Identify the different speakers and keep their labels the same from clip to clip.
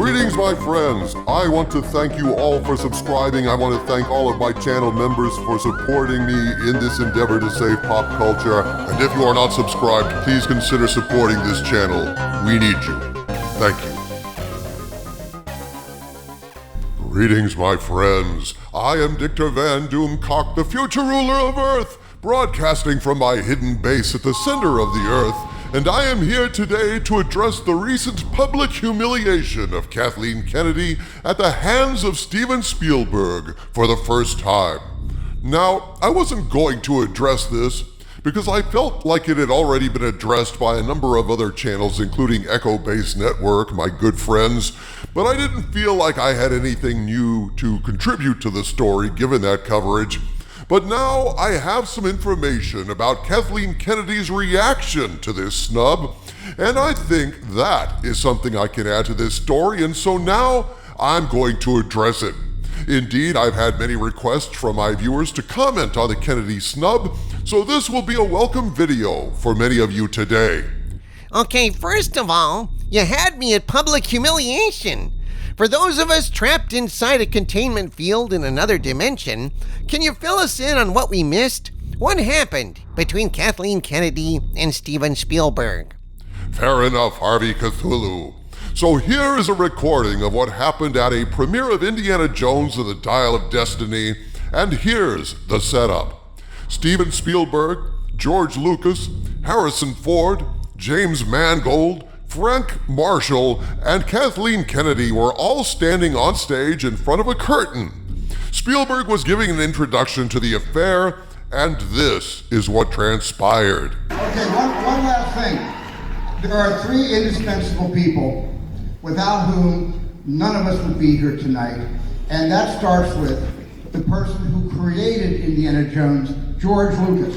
Speaker 1: Greetings, my friends. I want to thank you all for subscribing. I want to thank all of my channel members for supporting me in this endeavor to save pop culture. And if you are not subscribed, please consider supporting this channel. We need you. Thank you. Greetings, my friends. I am Dictor Van Doomcock, the future ruler of Earth, broadcasting from my hidden base at the center of the Earth. And I am here today to address the recent public humiliation of Kathleen Kennedy at the hands of Steven Spielberg for the first time. Now, I wasn't going to address this because I felt like it had already been addressed by a number of other channels, including Echo Base Network, my good friends, but I didn't feel like I had anything new to contribute to the story given that coverage. But now I have some information about Kathleen Kennedy's reaction to this snub, and I think that is something I can add to this story, and so now I'm going to address it. Indeed, I've had many requests from my viewers to comment on the Kennedy snub, so this will be a welcome video for many of you today.
Speaker 2: Okay, first of all, you had me at public humiliation. For those of us trapped inside a containment field in another dimension, can you fill us in on what we missed? What happened between Kathleen Kennedy and Steven Spielberg?
Speaker 1: Fair enough, Harvey Cthuhlu. So here is a recording of what happened at a premiere of Indiana Jones and the Dial of Destiny, and here's the setup. Steven Spielberg, George Lucas, Harrison Ford, James Mangold, Frank Marshall, and Kathleen Kennedy were all standing on stage in front of a curtain. Spielberg was giving an introduction to the affair, and this is what transpired.
Speaker 3: Okay, one last thing. There are three indispensable people without whom none of us would be here tonight, and that starts with the person who created Indiana Jones, George Lucas.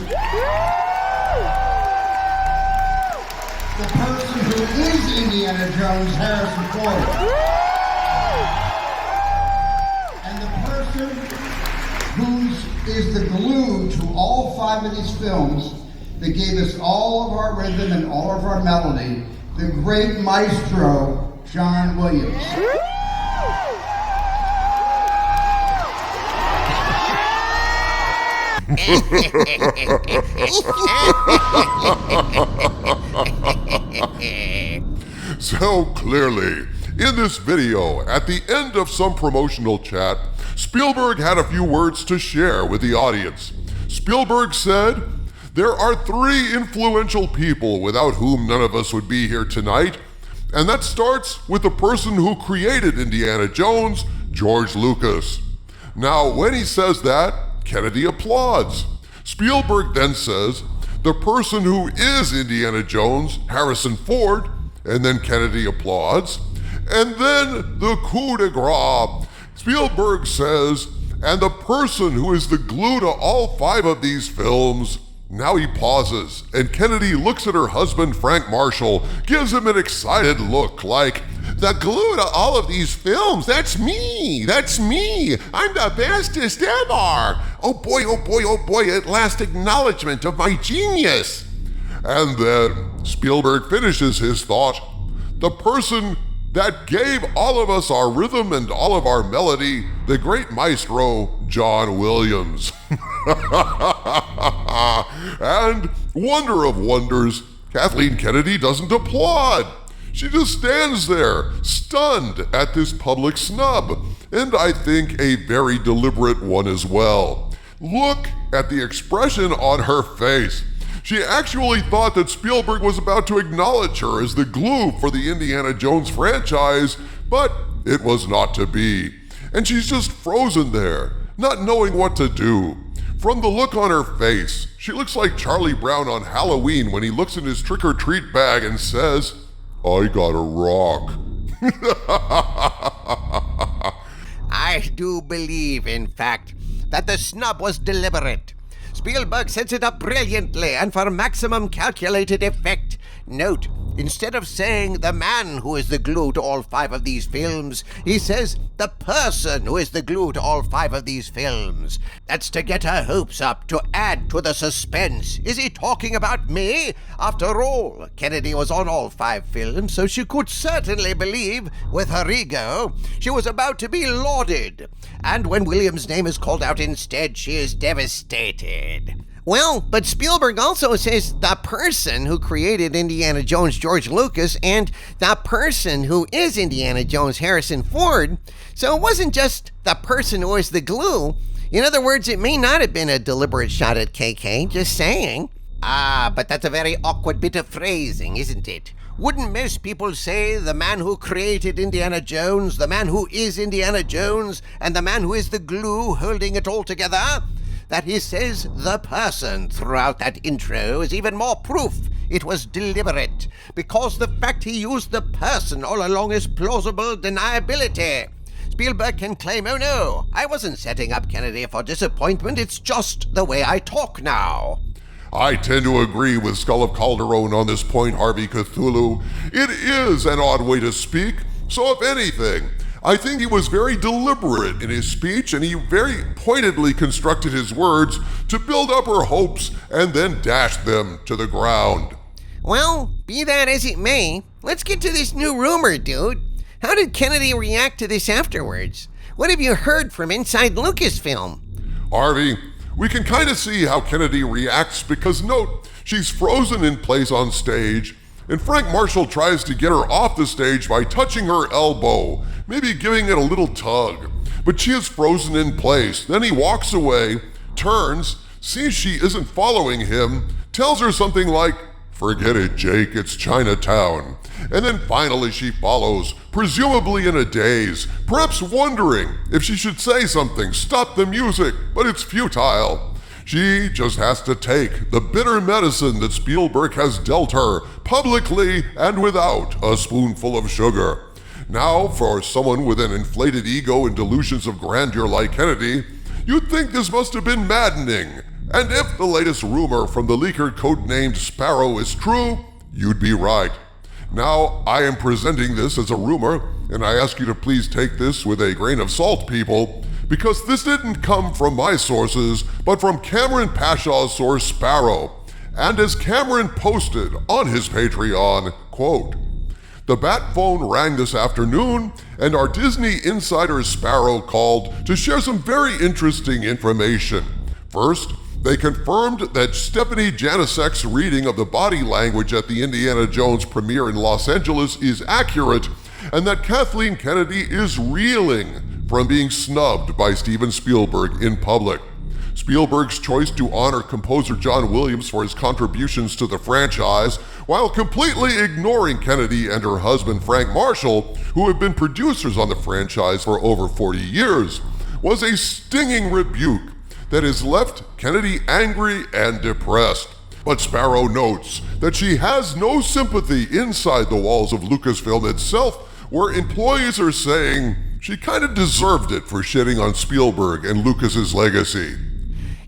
Speaker 3: The person who is Indiana Jones, Harrison Ford. And the person who is the glue to all five of these films that gave us all of our rhythm and all of our melody, the great maestro, John Williams.
Speaker 1: So clearly, in this video, at the end of some promotional chat, Spielberg had a few words to share with the audience. Spielberg said, "There are three influential people without whom none of us would be here tonight, and that starts with the person who created Indiana Jones, George Lucas." Now, when he says that, Kennedy applauds. Spielberg then says, "The person who is Indiana Jones, Harrison Ford," and then Kennedy applauds. And then the coup de grace. Spielberg says, "And the person who is the glue to all five of these films." Now he pauses, and Kennedy looks at her husband, Frank Marshall, gives him an excited look like, "The glue to all of these films, that's me, I'm the bestest ever. Oh boy, at last acknowledgement of my genius." And then Spielberg finishes his thought, "The person that gave all of us our rhythm and all of our melody, the great maestro, John Williams." And wonder of wonders, Kathleen Kennedy doesn't applaud. She just stands there, stunned at this public snub, and I think a very deliberate one as well. Look at the expression on her face. She actually thought that Spielberg was about to acknowledge her as the glue for the Indiana Jones franchise, but it was not to be. And she's just frozen there, not knowing what to do. From the look on her face, she looks like Charlie Brown on Halloween when he looks in his trick-or-treat bag and says, "I got a rock."
Speaker 2: I do believe, in fact, that the snub was deliberate. Spielberg sets it up brilliantly and for maximum calculated effect. Note, Instead of saying the man who is the glue to all 5 of these films, he says the person who is the glue to all 5 of these films. That's to get her hopes up, to add to the suspense. Is he talking about me? After all, Kennedy was on all 5 films, so she could certainly believe, with her ego, she was about to be lauded. And when William's name is called out instead, she is devastated. Well, but Spielberg also says the person who created Indiana Jones, George Lucas, and the person who is Indiana Jones, Harrison Ford. So it wasn't just the person who is the glue. In other words, it may not have been a deliberate shot at KK, just saying. But that's a very awkward bit of phrasing, isn't it? Wouldn't most people say the man who created Indiana Jones, the man who is Indiana Jones, and the man who is the glue holding it all together? That he says the person throughout that intro is even more proof it was deliberate, because the fact he used the person all along is plausible deniability. Spielberg can claim, oh no, I wasn't setting up Kennedy for disappointment, it's just the way I talk now.
Speaker 1: I tend to agree with Skull of Calderon on this point, Harvey Cthuhlu. It is an odd way to speak, so if anything, I think he was very deliberate in his speech, and he very pointedly constructed his words to build up her hopes and then dash them to the ground.
Speaker 2: Well, be that as it may, let's get to this new rumor, dude. How did Kennedy react to this afterwards? What have you heard from inside Lucasfilm?
Speaker 1: Harvey, we can kind of see how Kennedy reacts because note, she's frozen in place on stage, and Frank Marshall tries to get her off the stage by touching her elbow, maybe giving it a little tug. But she is frozen in place. Then he walks away, turns, sees she isn't following him, tells her something like, "Forget it, Jake, it's Chinatown." And then finally she follows, presumably in a daze, perhaps wondering if she should say something, stop the music, but it's futile. She just has to take the bitter medicine that Spielberg has dealt her, publicly and without a spoonful of sugar. Now, for someone with an inflated ego and delusions of grandeur like Kennedy, you'd think this must have been maddening. And if the latest rumor from the leaker codenamed Sparrow is true, you'd be right. Now, I am presenting this as a rumor, and I ask you to please take this with a grain of salt, people, because this didn't come from my sources, but from Kamran Pasha's source, Sparrow. And as Kamran posted on his Patreon, quote, "The bat phone rang this afternoon, and our Disney insider Sparrow called to share some very interesting information. First, they confirmed that Stephanie Janisek's reading of the body language at the Indiana Jones premiere in Los Angeles is accurate, and that Kathleen Kennedy is reeling from being snubbed by Steven Spielberg in public. Spielberg's choice to honor composer John Williams for his contributions to the franchise, while completely ignoring Kennedy and her husband Frank Marshall, who have been producers on the franchise for over 40 years, was a stinging rebuke that has left Kennedy angry and depressed. But Sparrow notes that she has no sympathy inside the walls of Lucasfilm itself, where employees are saying she kind of deserved it for shitting on Spielberg and Lucas's legacy.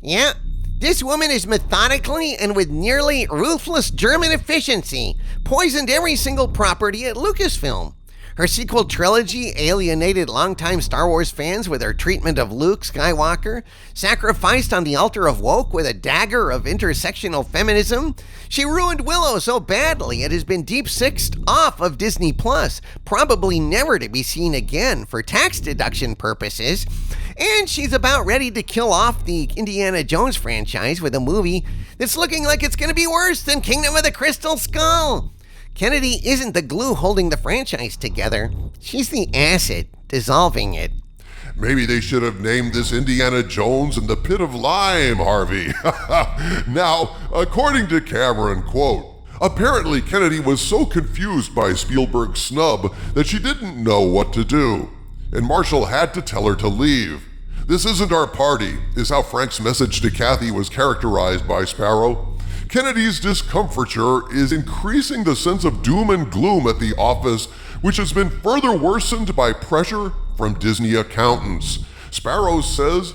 Speaker 2: Yeah, this woman is methodically and with nearly ruthless German efficiency poisoned every single property at Lucasfilm. Her sequel trilogy alienated longtime Star Wars fans with her treatment of Luke Skywalker, sacrificed on the altar of woke with a dagger of intersectional feminism. She ruined Willow so badly it has been deep-sixed off of Disney Plus, probably never to be seen again for tax deduction purposes. And she's about ready to kill off the Indiana Jones franchise with a movie that's looking like it's going to be worse than Kingdom of the Crystal Skull. Kennedy isn't the glue holding the franchise together. She's the acid dissolving it.
Speaker 1: Maybe they should have named this Indiana Jones and the Pit of Lime, Harvey. Now, according to Cameron, quote, apparently Kennedy was so confused by Spielberg's snub that she didn't know what to do, and Marshall had to tell her to leave. "This isn't our party," is how Frank's message to Kathy was characterized by Sparrow. Kennedy's discomfiture is increasing the sense of doom and gloom at the office, which has been further worsened by pressure from Disney accountants. Sparrow says